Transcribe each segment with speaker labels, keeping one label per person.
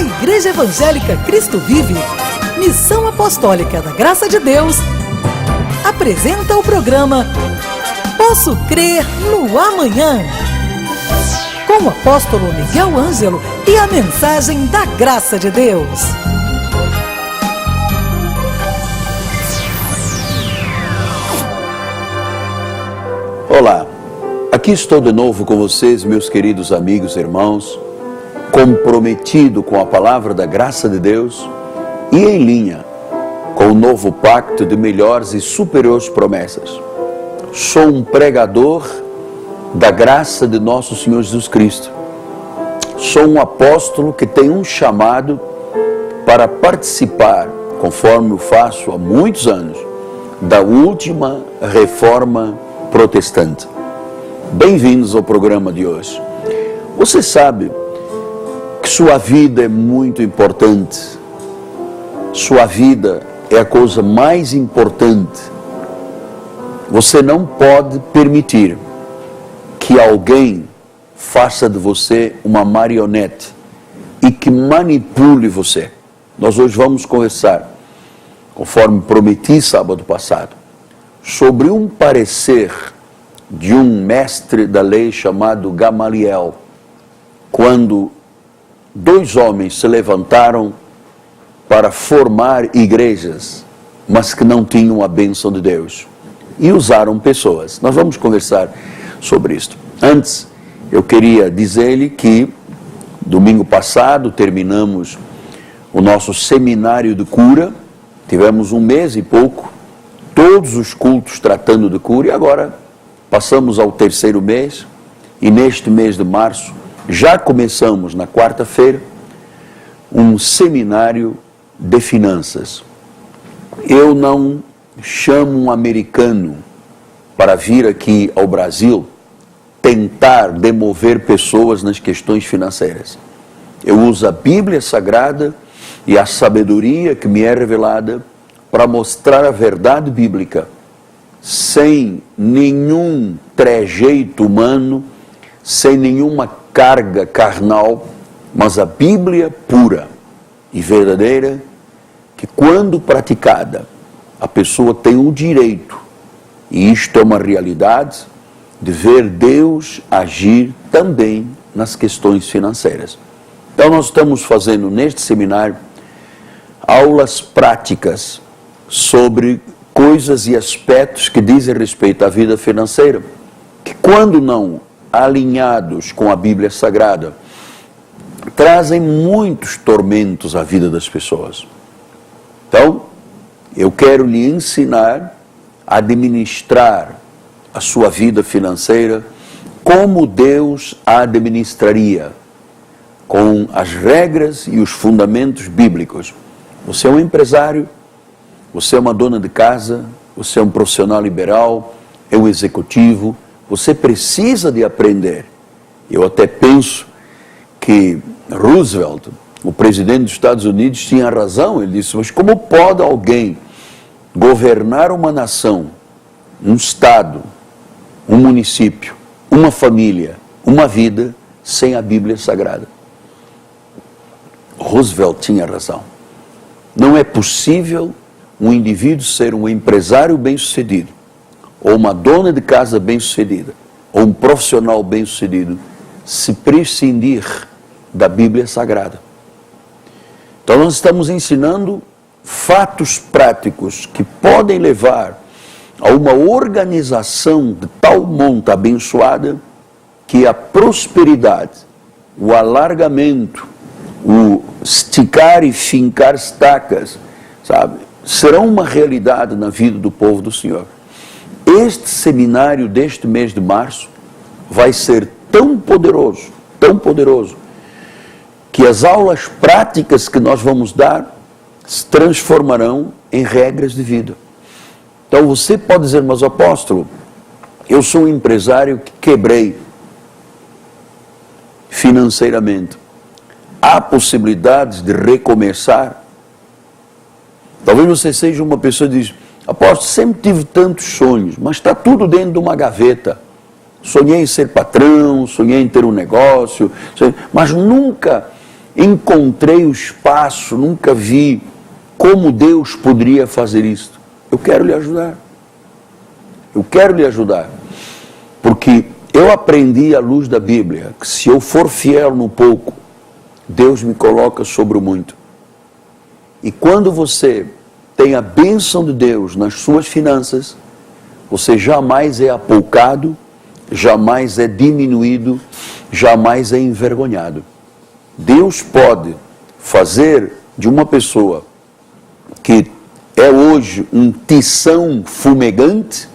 Speaker 1: A Igreja Evangélica Cristo Vive, Missão Apostólica da Graça de Deus, apresenta o programa Posso Crer no Amanhã, com o apóstolo Miguel Ângelo e a mensagem da Graça de Deus.
Speaker 2: Olá, aqui estou de novo com vocês, meus queridos amigos e irmãos, comprometido com a palavra da graça de Deus e em linha com o novo pacto de melhores e superiores promessas. Sou um pregador da graça de nosso Senhor Jesus Cristo. Sou um apóstolo que tem um chamado para participar, conforme eu faço há muitos anos, da última reforma protestante. Bem-vindos ao programa de hoje. Você sabe que sua vida é muito importante. Sua vida é a coisa mais importante. Você não pode permitir que alguém faça de você uma marionete e que manipule você. Nós hoje vamos conversar, conforme prometi sábado passado, sobre um parecer de um mestre da lei chamado Gamaliel, quando dois homens se levantaram para formar igrejas, mas que não tinham a bênção de Deus, e usaram pessoas. Nós vamos conversar sobre isso. Antes, eu queria dizer-lhe que domingo passado terminamos o nosso seminário de cura, tivemos um mês e pouco, todos os cultos tratando de cura, e agora passamos ao terceiro mês, e neste mês de março, já começamos na quarta-feira, um seminário de finanças. Eu não chamo um americano para vir aqui ao Brasil tentar demover pessoas nas questões financeiras. Eu uso a Bíblia Sagrada e a sabedoria que me é revelada para mostrar a verdade bíblica, sem nenhum trejeito humano, sem nenhuma carga carnal, mas a Bíblia pura e verdadeira, que quando praticada, a pessoa tem o direito, e isto é uma realidade, de ver Deus agir também nas questões financeiras. Então nós estamos fazendo neste seminário aulas práticas sobre coisas e aspectos que dizem respeito à vida financeira, que quando não alinhados com a Bíblia Sagrada, trazem muitos tormentos à vida das pessoas. Então, eu quero lhe ensinar a administrar a sua vida financeira como Deus a administraria, com as regras e os fundamentos bíblicos. Você é um empresário, você é uma dona de casa, você é um profissional liberal, é um executivo, você precisa de aprender. Eu até penso que Roosevelt, o presidente dos Estados Unidos, tinha razão. Ele disse, mas como pode alguém governar uma nação, um estado, um município, uma família, uma vida, sem a Bíblia Sagrada? Roosevelt tinha razão. Não é possível um indivíduo ser um empresário bem-sucedido, ou uma dona de casa bem-sucedida, ou um profissional bem-sucedido, se prescindir da Bíblia Sagrada. Então nós estamos ensinando fatos práticos que podem levar a uma organização de tal monta abençoada que a prosperidade, o alargamento, o esticar e fincar estacas, sabe, serão uma realidade na vida do povo do Senhor. Este seminário deste mês de março vai ser tão poderoso, que as aulas práticas que nós vamos dar se transformarão em regras de vida. Então você pode dizer, mas apóstolo, eu sou um empresário que quebrei financeiramente. Há possibilidades de recomeçar? Talvez você seja uma pessoa que diz, apóstolo, sempre tive tantos sonhos, mas está tudo dentro de uma gaveta. Sonhei em ser patrão, sonhei em ter um negócio, mas nunca encontrei o espaço, nunca vi como Deus poderia fazer isso. Eu quero lhe ajudar. Eu quero lhe ajudar. Porque eu aprendi à luz da Bíblia que se eu for fiel no pouco, Deus me coloca sobre o muito. E quando você tem a bênção de Deus nas suas finanças, você jamais é apoucado, jamais é diminuído, jamais é envergonhado. Deus pode fazer de uma pessoa que é hoje um tição fumegante,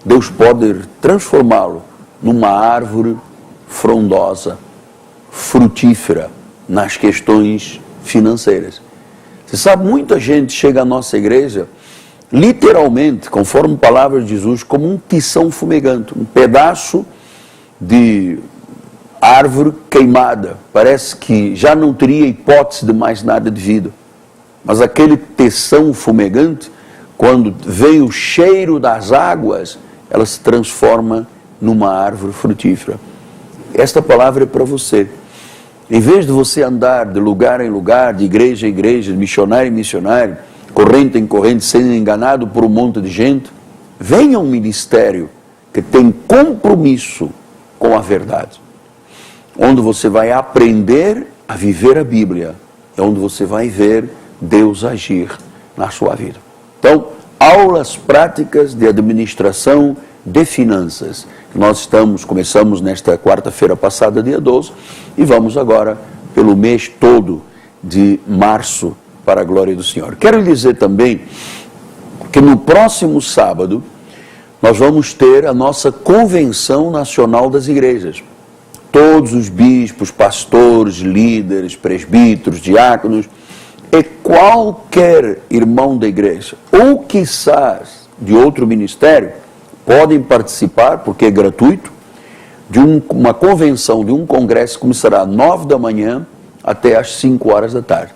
Speaker 2: Deus pode transformá-lo numa árvore frondosa, frutífera nas questões financeiras. Você sabe, muita gente chega à nossa igreja, literalmente, conforme a palavra de Jesus, como um tição fumegante, um pedaço de árvore queimada. Parece que já não teria hipótese de mais nada de vida. Mas aquele tição fumegante, quando vem o cheiro das águas, ela se transforma numa árvore frutífera. Esta palavra é para você. Em vez de você andar de lugar em lugar, de igreja em igreja, de missionário em missionário, corrente em corrente, sendo enganado por um monte de gente, venha a um ministério que tem compromisso com a verdade, onde você vai aprender a viver a Bíblia, é onde você vai ver Deus agir na sua vida. Então, aulas práticas de administração de finanças. Nós começamos nesta quarta-feira passada, dia 12, e vamos agora pelo mês todo de março, para a glória do Senhor. Quero lhe dizer também que no próximo sábado nós vamos ter a nossa Convenção Nacional das Igrejas. Todos os bispos, pastores, líderes, presbíteros, diáconos e qualquer irmão da igreja, ou quizás de outro ministério, podem participar, porque é gratuito, de uma convenção, de um congresso que começará às 9 da manhã até às 5 horas da tarde.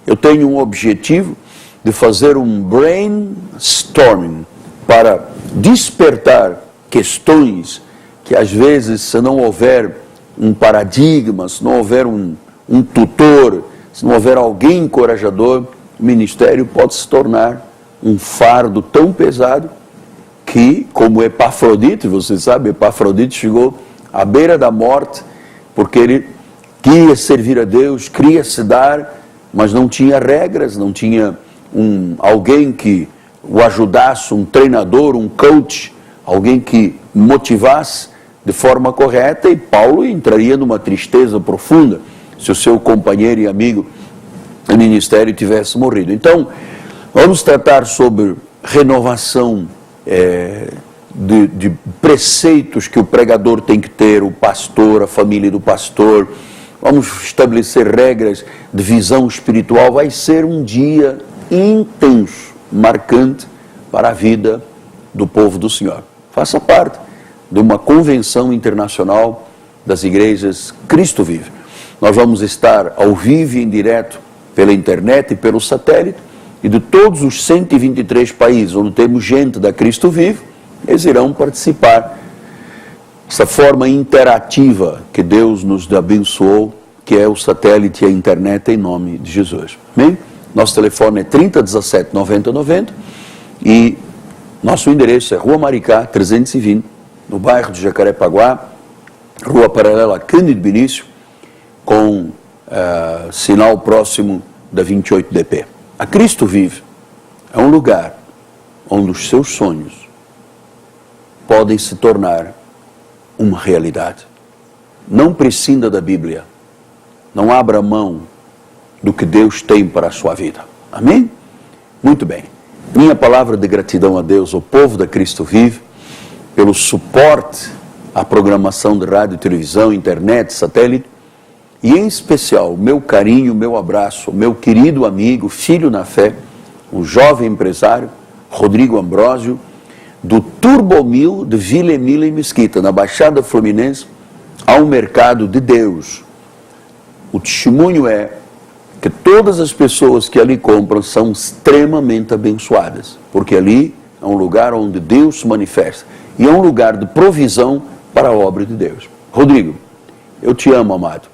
Speaker 2: Eu tenho um objetivo de fazer um brainstorming para despertar questões que às vezes, se não houver um paradigma, se não houver um tutor, se não houver alguém encorajador, o ministério pode se tornar um fardo tão pesado que, como Epafrodito, você sabe, Epafrodito chegou à beira da morte, porque ele queria servir a Deus, queria se dar, mas não tinha regras, não tinha alguém que o ajudasse, um treinador, um coach, alguém que motivasse de forma correta, e Paulo entraria numa tristeza profunda se o seu companheiro e amigo no ministério tivesse morrido. Então, vamos tratar sobre renovação de preceitos que o pregador tem que ter, o pastor, a família do pastor. Vamos estabelecer regras de visão espiritual. Vai ser um dia intenso, marcante para a vida do povo do Senhor. Faça parte de uma convenção internacional das igrejas Cristo Vive. Nós vamos estar ao vivo e em direto pela internet e pelo satélite, e de todos os 123 países onde temos gente da Cristo Vive, eles irão participar dessa forma interativa que Deus nos abençoou, que é o satélite e a internet, em nome de Jesus. Amém? Nosso telefone é 3017 90 90 e nosso endereço é Rua Maricá, 320, no bairro de Jacarepaguá, rua paralela a Cândido Benício, com sinal próximo da 28DP. A Cristo Vive é um lugar onde os seus sonhos podem se tornar uma realidade. Não prescinda da Bíblia. Não abra mão do que Deus tem para a sua vida. Amém? Muito bem. Minha palavra de gratidão a Deus, ao povo da Cristo Vive, pelo suporte à programação de rádio, televisão, internet, satélite, e em especial, meu carinho, meu abraço, meu querido amigo, filho na fé, o jovem empresário, Rodrigo Ambrósio, do Turbomil de Vila Emília e Mesquita, na Baixada Fluminense, ao mercado de Deus. O testemunho é que todas as pessoas que ali compram são extremamente abençoadas, porque ali é um lugar onde Deus se manifesta, e é um lugar de provisão para a obra de Deus. Rodrigo, eu te amo, amado.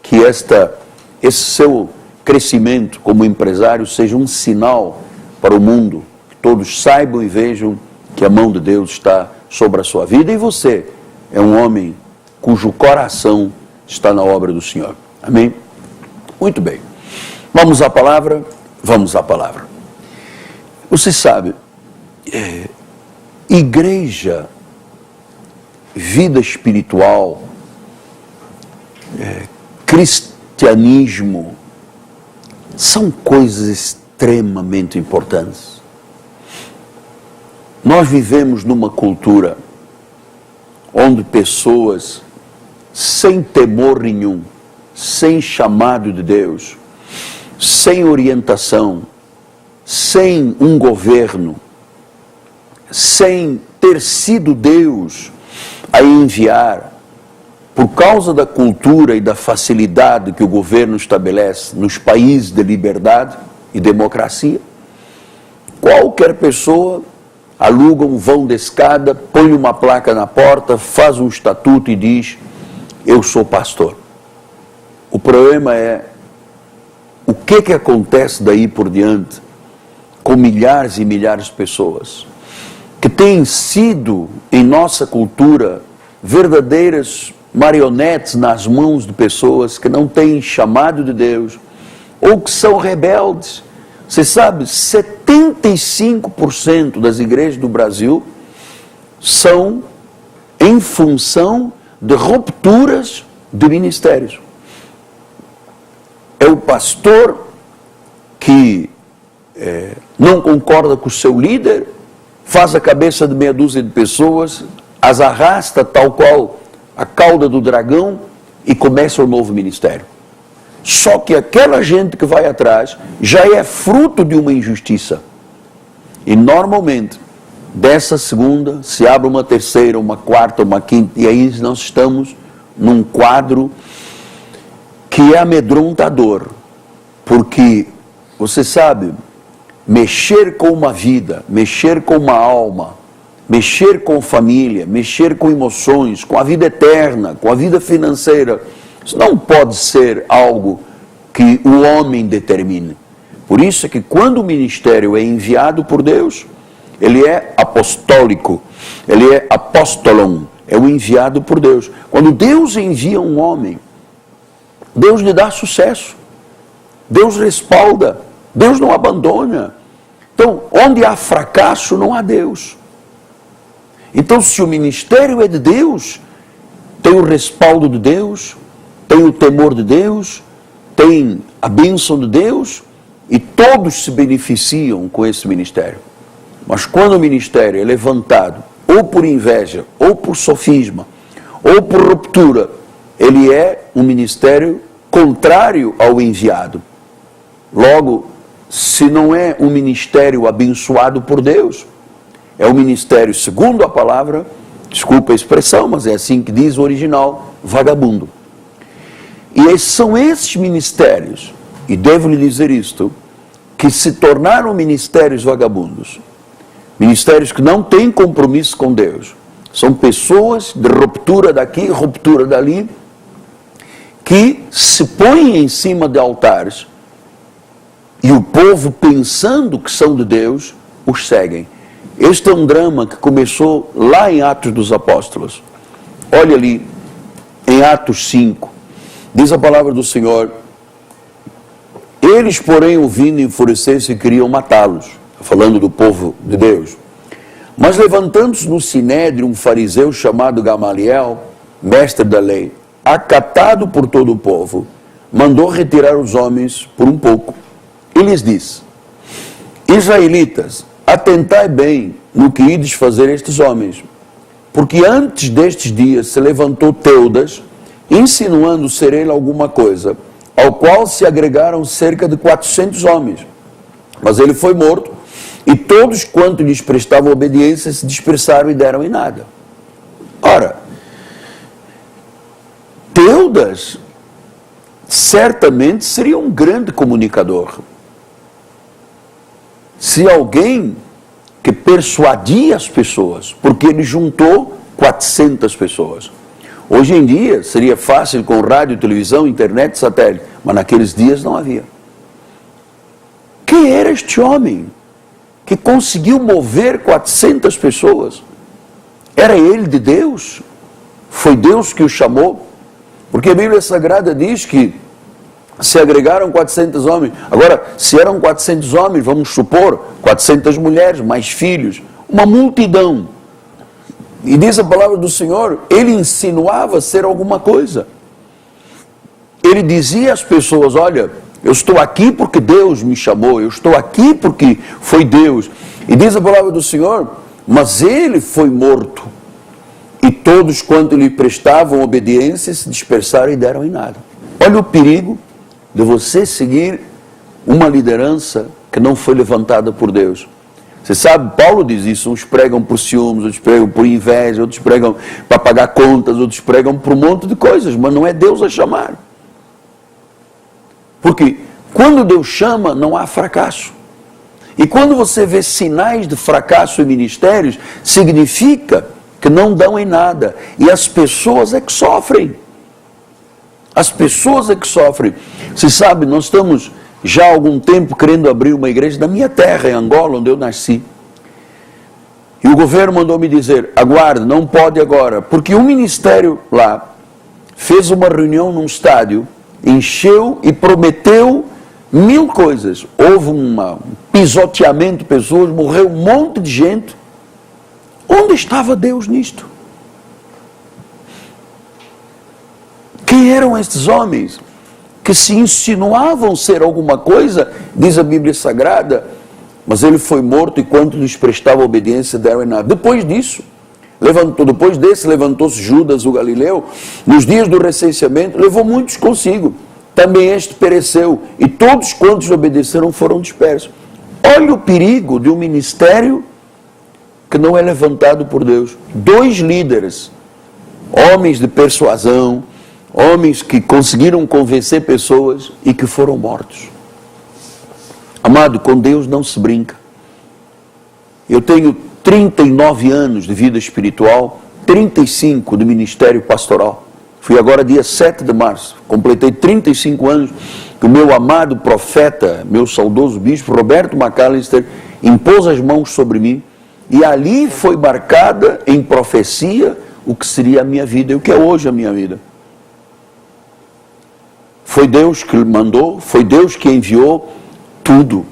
Speaker 2: Que esta esse seu crescimento como empresário seja um sinal para o mundo, que todos saibam e vejam que a mão de Deus está sobre a sua vida, e você é um homem cujo coração está na obra do Senhor. Amém? Muito bem. Vamos à palavra? Vamos à palavra. Você sabe, igreja, vida espiritual, cristianismo, são coisas extremamente importantes. Nós vivemos numa cultura onde pessoas, sem temor nenhum, sem chamado de Deus, sem orientação, sem um governo, sem ter sido Deus a enviar, por causa da cultura e da facilidade que o governo estabelece nos países de liberdade e democracia, qualquer pessoa aluga um vão de escada, põe uma placa na porta, faz um estatuto e diz: eu sou pastor. O problema é o que acontece daí por diante com milhares e milhares de pessoas que têm sido, em nossa cultura, verdadeiras marionetes nas mãos de pessoas que não têm chamado de Deus ou que são rebeldes. Você sabe, 75% das igrejas do Brasil são em função de rupturas de ministérios. É o pastor que não concorda com o seu líder, faz a cabeça de meia dúzia de pessoas, as arrasta tal qual a cauda do dragão e começa um novo ministério. Só que aquela gente que vai atrás já é fruto de uma injustiça. E normalmente, dessa segunda, se abre uma terceira, uma quarta, uma quinta, e aí nós estamos num quadro que é amedrontador. Porque, você sabe, mexer com uma vida, mexer com uma alma, mexer com família, mexer com emoções, com a vida eterna, com a vida financeira, isso não pode ser algo que o homem determine. Por isso é que quando o ministério é enviado por Deus, ele é apostólico, ele é apóstolon, é o enviado por Deus. Quando Deus envia um homem, Deus lhe dá sucesso, Deus respalda, Deus não abandona. Então, onde há fracasso, não há Deus. Então, se o ministério é de Deus, tem o respaldo de Deus, tem o temor de Deus, tem a bênção de Deus, e todos se beneficiam com esse ministério. Mas quando o ministério é levantado, ou por inveja, ou por sofisma, ou por ruptura, ele é um ministério contrário ao enviado. Logo, se não é um ministério abençoado por Deus, é um ministério, segundo a palavra, desculpa a expressão, mas é assim que diz o original, vagabundo. E são esses ministérios, e devo lhe dizer isto, que se tornaram ministérios vagabundos. Ministérios que não têm compromisso com Deus. São pessoas de ruptura daqui, ruptura dali, que se põem em cima de altares, e o povo, pensando que são de Deus, os seguem. Este é um drama que começou lá em Atos dos Apóstolos. Olha ali, em Atos 5, diz a palavra do Senhor: eles, porém, ouvindo, enfureceram-se e queriam matá-los, falando do povo de Deus. Mas levantando-se no sinédrio um fariseu chamado Gamaliel, mestre da lei, acatado por todo o povo, mandou retirar os homens por um pouco. E lhes disse: israelitas, atentai bem no que ides fazer estes homens, porque antes destes dias se levantou Teudas, insinuando ser ele alguma coisa, ao qual se agregaram cerca de 400 homens. Mas ele foi morto, e todos quanto lhes prestavam obediência se dispersaram e deram em nada. Ora, Teudas certamente seria um grande comunicador. Se alguém que persuadia as pessoas, porque ele juntou 400 pessoas. Hoje em dia seria fácil com rádio, televisão, internet, satélite, mas naqueles dias não havia. Quem era este homem que conseguiu mover 400 pessoas? Era ele de Deus? Foi Deus que o chamou? Porque a Bíblia Sagrada diz que se agregaram 400 homens. Agora, se eram 400 homens, vamos supor, 400 mulheres, mais filhos, uma multidão. E diz a palavra do Senhor, ele insinuava ser alguma coisa. Ele dizia às pessoas, olha, eu estou aqui porque Deus me chamou, eu estou aqui porque foi Deus. E diz a palavra do Senhor, mas ele foi morto. E todos quanto lhe prestavam obediência se dispersaram e deram em nada. Olha o perigo de você seguir uma liderança que não foi levantada por Deus. Você sabe, Paulo diz isso, uns pregam por ciúmes, outros pregam por inveja, outros pregam para pagar contas, outros pregam por um monte de coisas, mas não é Deus a chamar. Porque quando Deus chama, não há fracasso. E quando você vê sinais de fracasso em ministérios, significa que não dão em nada. E as pessoas é que sofrem. As pessoas é que sofrem. Você sabe, nós estamos já há algum tempo querendo abrir uma igreja na minha terra, em Angola, onde eu nasci. E o governo mandou me dizer, aguarde, não pode agora. Porque o ministério lá fez uma reunião num estádio, encheu e prometeu 1000 coisas. Houve um pisoteamento de pessoas, morreu um monte de gente. Onde estava Deus nisto? Quem eram estes homens que se insinuavam ser alguma coisa, diz a Bíblia Sagrada, mas ele foi morto e quanto lhes prestava obediência deram em nada. Depois desse levantou-se Judas o Galileu, nos dias do recenseamento, levou muitos consigo. Também este pereceu, e todos quantos obedeceram foram dispersos. Olha o perigo de um ministério que não é levantado por Deus. 2 líderes, homens de persuasão, homens que conseguiram convencer pessoas e que foram mortos. Amado, com Deus não se brinca. Eu tenho 39 anos de vida espiritual, 35 de ministério pastoral. Fui agora dia 7 de março, completei 35 anos que o meu amado profeta, meu saudoso bispo Roberto McAllister, impôs as mãos sobre mim e ali foi marcada em profecia o que seria a minha vida e o que é hoje a minha vida. Foi Deus que mandou, foi Deus que enviou, tudo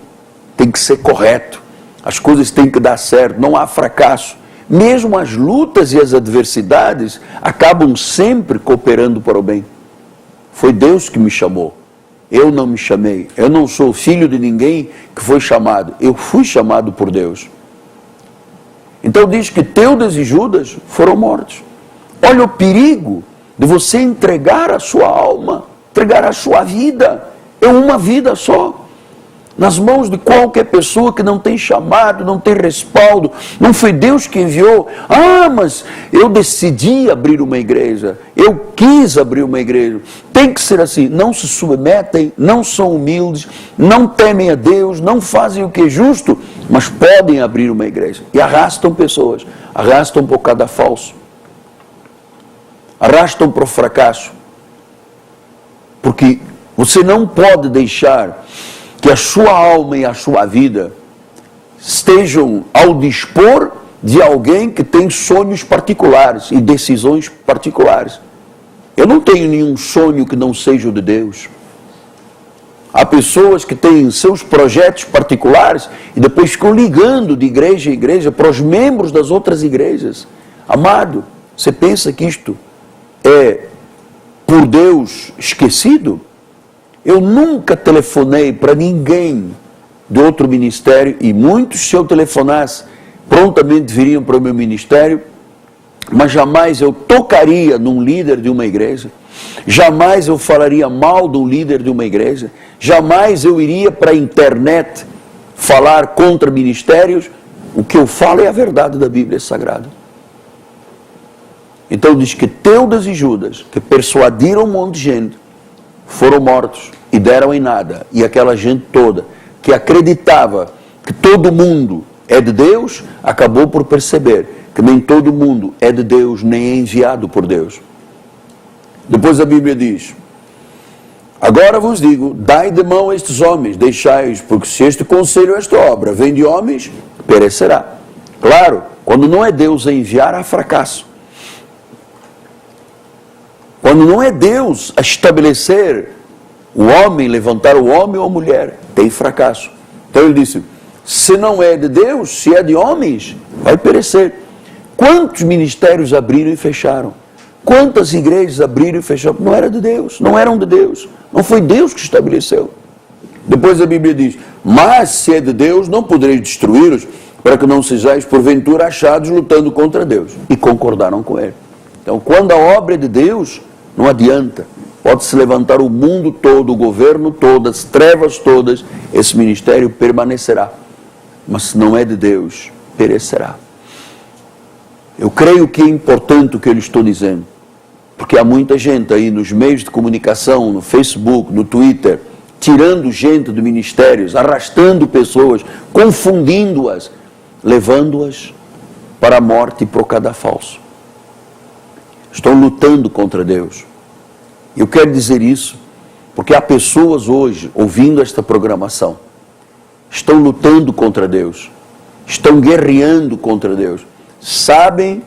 Speaker 2: tem que ser correto, as coisas têm que dar certo, não há fracasso. Mesmo as lutas e as adversidades acabam sempre cooperando para o bem. Foi Deus que me chamou, eu não me chamei, eu não sou filho de ninguém que foi chamado, eu fui chamado por Deus. Então diz que Teudas e Judas foram mortos. Olha o perigo de você entregar a sua alma, entregar a sua vida, é uma vida só, nas mãos de qualquer pessoa que não tem chamado, não tem respaldo, não foi Deus que enviou. Ah, mas eu decidi abrir uma igreja, eu quis abrir uma igreja. Tem que ser assim, não se submetem, não são humildes, não temem a Deus, não fazem o que é justo, mas podem abrir uma igreja. E arrastam pessoas, arrastam para o cada falso, arrastam para o fracasso. Porque você não pode deixar que a sua alma e a sua vida estejam ao dispor de alguém que tem sonhos particulares e decisões particulares. Eu não tenho nenhum sonho que não seja o de Deus. Há pessoas que têm seus projetos particulares e depois ficam ligando de igreja em igreja para os membros das outras igrejas. Amado, você pensa que isto é por Deus esquecido? Eu nunca telefonei para ninguém de outro ministério, e muitos, se eu telefonasse, prontamente viriam para o meu ministério, mas jamais eu tocaria num líder de uma igreja, jamais eu falaria mal de um líder de uma igreja, jamais eu iria para a internet falar contra ministérios. O que eu falo é a verdade da Bíblia Sagrada. Então diz que Teudas e Judas, que persuadiram um monte de gente, foram mortos e deram em nada. E aquela gente toda que acreditava que todo mundo é de Deus, acabou por perceber que nem todo mundo é de Deus, nem é enviado por Deus. Depois a Bíblia diz: agora vos digo, dai de mão a estes homens, deixai-os, porque se este conselho, esta obra, vem de homens, perecerá. Claro, quando não é Deus a enviar, há fracasso. Quando não é Deus a estabelecer o homem, levantar o homem ou a mulher, tem fracasso. Então ele disse, se não é de Deus, se é de homens, vai perecer. Quantos ministérios abriram e fecharam? Quantas igrejas abriram e fecharam? Não era de Deus, não eram de Deus. Não foi Deus que estabeleceu. Depois a Bíblia diz, mas se é de Deus, não podereis destruí-los, para que não sejais porventura achados lutando contra Deus. E concordaram com ele. Então, quando a obra é de Deus, não adianta. Pode-se levantar o mundo todo, o governo todo, as trevas todas, esse ministério permanecerá. Mas se não é de Deus, perecerá. Eu creio que é importante o que eu lhe estou dizendo, porque há muita gente aí nos meios de comunicação, no Facebook, no Twitter, tirando gente de ministérios, arrastando pessoas, confundindo-as, levando-as para a morte e para o cadafalso. Estão lutando contra Deus. Eu quero dizer isso porque há pessoas hoje, ouvindo esta programação, estão lutando contra Deus, estão guerreando contra Deus, sabem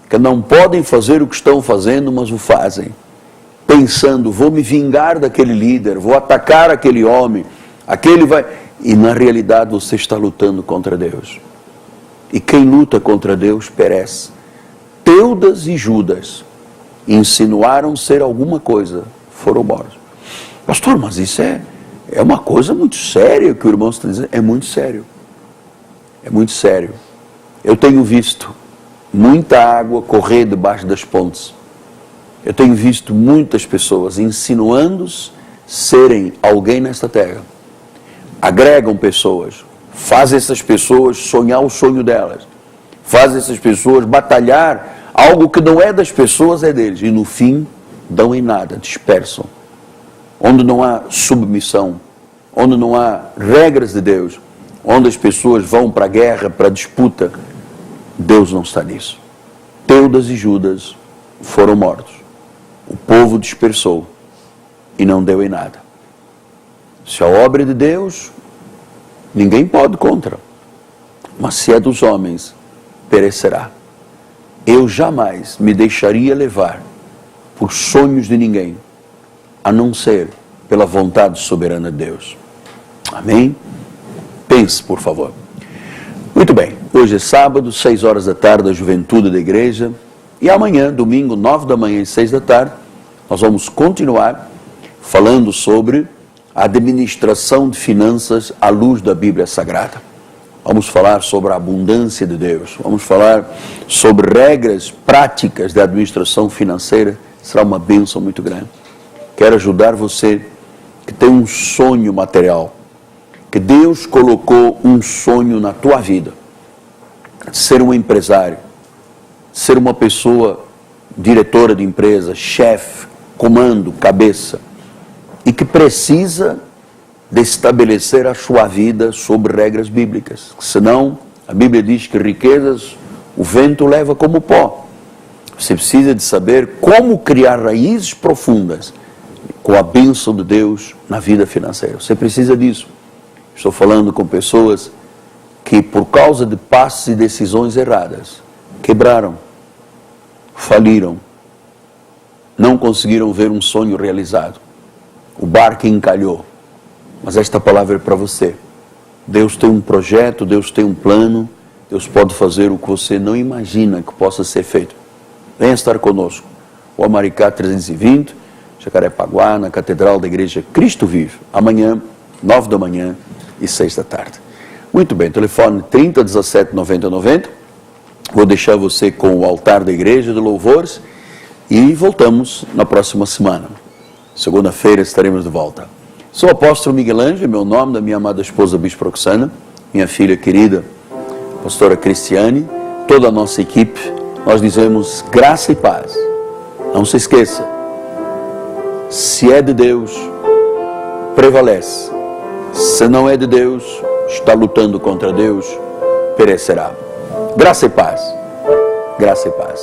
Speaker 2: que não podem fazer o que estão fazendo, mas o fazem, pensando, vou me vingar daquele líder, vou atacar aquele homem, aquele vai... E na realidade você está lutando contra Deus. E quem luta contra Deus perece. Teudas e Judas insinuaram ser alguma coisa, foram mortos. Pastor, mas isso é uma coisa muito séria que o irmão está dizendo. É muito sério. É muito sério. Eu tenho visto muita água correr debaixo das pontes. Eu tenho visto muitas pessoas insinuando-se serem alguém nesta terra. Agregam pessoas, fazem essas pessoas sonhar o sonho delas, fazem essas pessoas batalhar algo que não é das pessoas, é deles, e no fim dão em nada, dispersam. Onde não há submissão, onde não há regras de Deus, onde as pessoas vão para a guerra, para a disputa, Deus não está nisso. Teudas e Judas foram mortos. O povo dispersou e não deu em nada. Se a obra é de Deus, ninguém pode contra. Mas se é dos homens, perecerá. Eu jamais me deixaria levar por sonhos de ninguém, a não ser pela vontade soberana de Deus. Amém? Pense, por favor. Muito bem, hoje é sábado, 6 horas da tarde, a juventude da igreja. E amanhã, domingo, 9 da manhã e 6 da tarde, nós vamos continuar falando sobre a administração de finanças à luz da Bíblia Sagrada. Vamos falar sobre a abundância de Deus. Vamos falar sobre regras práticas de administração financeira. Será uma bênção muito grande. Quero ajudar você que tem um sonho material, que Deus colocou um sonho na tua vida, ser um empresário, ser uma pessoa diretora de empresa, chefe, comando, cabeça, e que precisa de estabelecer a sua vida sobre regras bíblicas. Senão, a Bíblia diz que riquezas o vento leva como pó. Você precisa de saber como criar raízes profundas com a bênção de Deus na vida financeira. Você precisa disso. Estou falando com pessoas que, por causa de passos e decisões erradas, quebraram, faliram, não conseguiram ver um sonho realizado. O barco encalhou. Mas esta palavra é para você. Deus tem um projeto, Deus tem um plano, Deus pode fazer o que você não imagina que possa ser feito. Venha estar conosco. O Amaricá 320, Jacarepaguá, na Catedral da Igreja Cristo Vive. Amanhã, 9 da manhã e 6 da tarde. Muito bem, telefone 30 17 90 90. Vou deixar você com o altar da Igreja de Louvores e voltamos na próxima semana. Segunda-feira estaremos de volta. Sou o apóstolo Miguel Ângelo, meu nome, da minha amada esposa Bispo Roxana, minha filha querida, pastora Cristiane, toda a nossa equipe, nós dizemos graça e paz. Não se esqueça, se é de Deus, prevalece. Se não é de Deus, está lutando contra Deus, perecerá. Graça e paz. Graça e paz.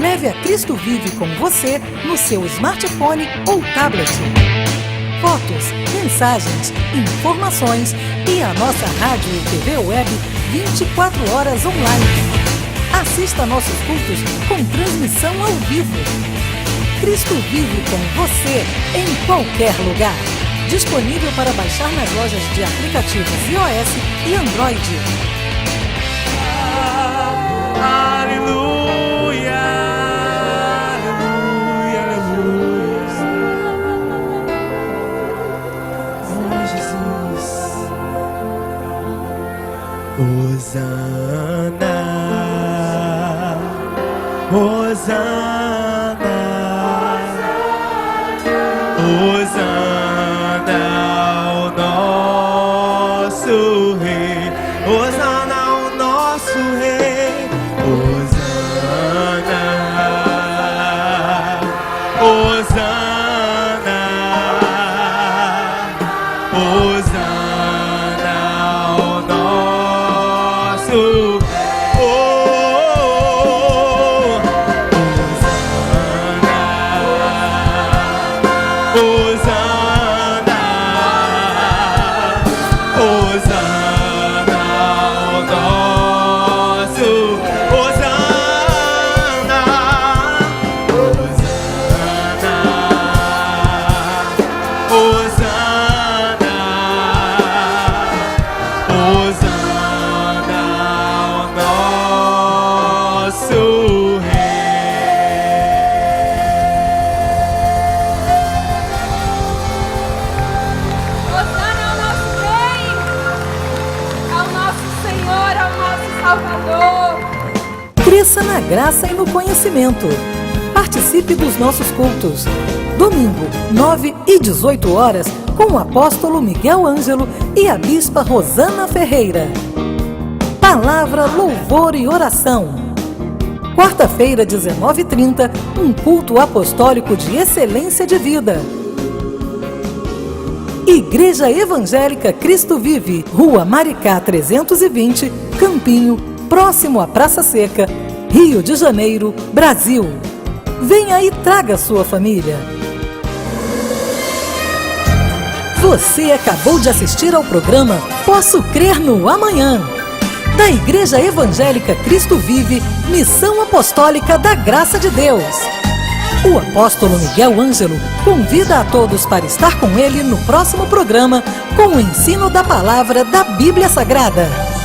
Speaker 1: Leve a Cristo Vive com você no seu smartphone ou tablet. Fotos, mensagens, informações e a nossa rádio e TV web 24 horas online. Assista nossos cultos com transmissão ao vivo. Cristo Vive com você em qualquer lugar. Disponível para baixar nas lojas de aplicativos iOS e Android.
Speaker 3: Aleluia, aleluia, aleluia. Oh, Jesus. Hosana, Hosana, Hosana ao nosso Rei, Hosana ao nosso Rei, Hosana, Hosana, Hosana ao nosso
Speaker 1: Cresça na graça e no conhecimento. Participe dos nossos cultos. Domingo, 9 e 18 horas, com o apóstolo Miguel Ângelo e a bispa Rosana Ferreira. Palavra, louvor e oração. Quarta-feira, 19h30, um culto apostólico de excelência de vida. Igreja Evangélica Cristo Vive, Rua Maricá 320, Campinho, próximo à Praça Seca, Rio de Janeiro, Brasil. Venha e traga sua família. Você acabou de assistir ao programa Posso Crer no Amanhã, da Igreja Evangélica Cristo Vive, Missão Apostólica da Graça de Deus. O apóstolo Miguel Ângelo convida a todos para estar com ele no próximo programa com o ensino da palavra da Bíblia Sagrada.